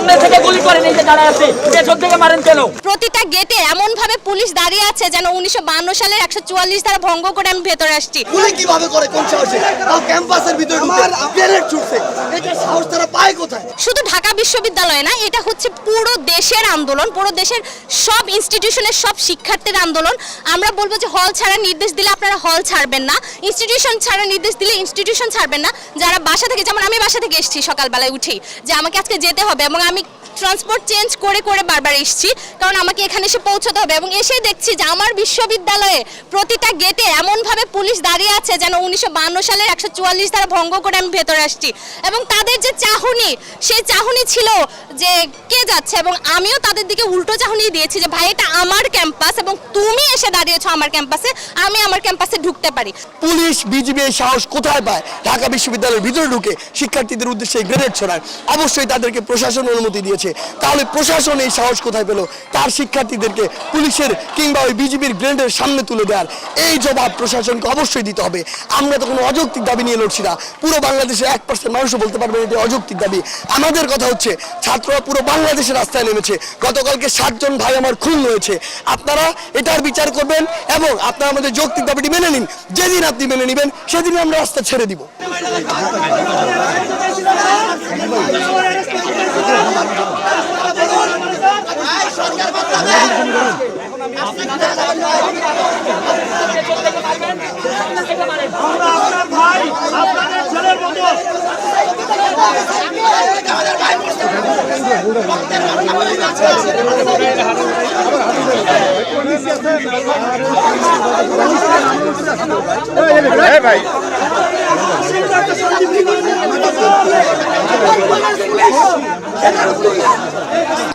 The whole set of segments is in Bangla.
সামনে থেকে গুলি করেন, এই যে দাঁড়া আছে পেছন থেকে মারেন কেন? প্রতিটা গেটে এমন ভাবে পুলিশ দাঁড়িয়ে আছে যেন 1952 সালের 144 ধারা ভঙ্গ করে আমি ভেতরে আসছি। গুলি কিভাবে করে, কোন সাহসে? তাও ক্যাম্পাসের ভিতরে গ্রেনেড ছুটছে, এটা সাহস তারা পায় কোথায়? শুধু ঢাকা বিশ্ববিদ্যালয়ে না, এটা হচ্ছে পুরো দেশের আন্দোলন, পুরো দেশের সব ইনস্টিটিউশনের সব শিক্ষার্থীর আন্দোলন। আমরা বলবো যে হল ছাড়া নির্দেশ দিলে আপনারা হল ছাড়বেন না, ইনস্টিটিউশন ছাড়া নির্দেশ দিলে ইনস্টিটিউশন ছাড়বেন না। যারা বাসা থেকে, যেমন আমি বাসা থেকে এসেছি সকালবেলায় উঠেই যে আমাকে আজকে যেতে হবে, এবং আমি ট্রান্সপোর্ট চেঞ্জ করে করে বারবার এসেছি, কারণ আমাকে এখানে এসে পৌঁছতে হবে। এবং এসেই দেখছি যে আমার বিশ্ববিদ্যালয়ে প্রতিটা গেটে এমনভাবে পুলিশ দাঁড়িয়ে আছে যেন 1952 সালের 144 ধারা ভঙ্গ করে আমি ভেতরে আসছি। এবং তাদের যে চাহনি, সেই চাহনি ছিল যে কে যাচ্ছে, এবং আমিও তাদের দিকে উল্টো চাহনি দিয়েছি যে ভাই এটা আমার ক্যাম্পাস এবং তুমি এসে দাঁড়িয়েছো আমার ক্যাম্পাসে, আমি আমার ক্যাম্পাসে ঢুকতে পারি। পুলিশ বিজিবি এই সাহস কোথায় পায় ঢাকা বিশ্ববিদ্যালয়ের ভিতরে ঢুকে শিক্ষার্থীদের উদ্দেশ্যে গ্রেনেড ছড়ায়? অবশ্যই তাদেরকে প্রশাসন অনুমতি দিয়েছে, তাহলে প্রশাসন এই সাহস কোথায় পেল তার শিক্ষার্থীদেরকে পুলিশের কিংবা ওই বিজিবির গ্রেনেডের সামনে তুলে দেওয়ার? এই জবাব প্রশাসনকে অবশ্যই দিতে হবে। আমরা তো কোনো অযৌক্তিক দাবি নিয়ে লড়ছি না, পুরো বাংলাদেশের 1% মানুষও বলতে পারবে এটি অযৌক্তিক দাবি। আমাদের কথা হচ্ছে ছাত্ররা পুরো বাংলাদেশের রাস্তায় নেমেছে, গতকালকে 7 জন ভাই আমার খুন হয়েছে। আপনারা এটার বিচার করবেন এবং আপনারা আমাদের যৌক্তিক দাবিটি মেনে নিন। যেদিন আপনি মেনে নেবেন সেদিন আমরা রাস্তা ছেড়ে দিব।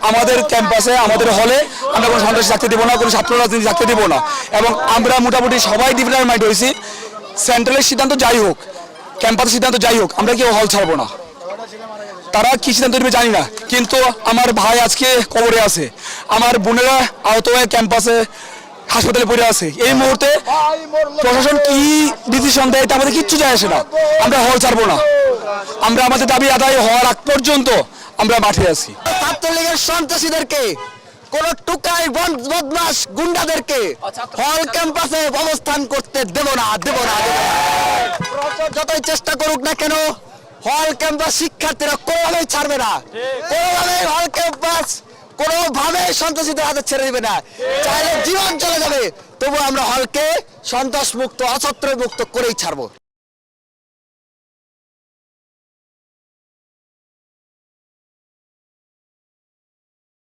আমাদের ক্যাম্পাসে, আমাদের হলে আমরা কোনো সন্ত্রাসী থাকতে দেবো না, কোনো ছাত্র রাজনীতি থাকতে দেবো না। এবং আমরা মোটামুটি সবাই ডিফারেন্ট মাইন্ড হয়েছি। সেন্ট্রালের সিদ্ধান্ত যাই হোক, ক্যাম্পাসের সিদ্ধান্ত যাই হোক, আমরা কেউ হল ছাড়বো না। তারা কি সিদ্ধান্ত নেবে জানি না, কিন্তু আমার ভাই আজকে কবরে আছে, আমার বোনেরা আহত হয়ে ক্যাম্পাসে হাসপাতালে পড়ে আছে। এই মুহূর্তে প্রশাসন কি ডিসিশন দেয় তা আমাদের কিচ্ছু যায় আসে না। আমরা হল ছাড়বো না, আমরা আমাদের দাবি আদায় হওয়ার আগ পর্যন্ত আমরা মাঠে আছি। ছাত্রলীগের সন্ত্রাসীদেরকে, কোন টুকাই বদমাস গুন্ডাদেরকে হল ক্যাম্পাসে অবস্থান করতে দেব না, দেব না। যতই চেষ্টা করুক না কেন, হল ক্যাম্পাস শিক্ষার্থীরা কোনোভাবেই ছাড়বে না, কোনোভাবেই হল ক্যাম্পাস কোনোভাবে সন্ত্রাসীদের হাতে ছেড়ে দিবে না। চাইলে জীবন চলে যাবে, তবু আমরা হলকে সন্ত্রাস মুক্ত, অছত্র মুক্ত করেই ছাড়বো।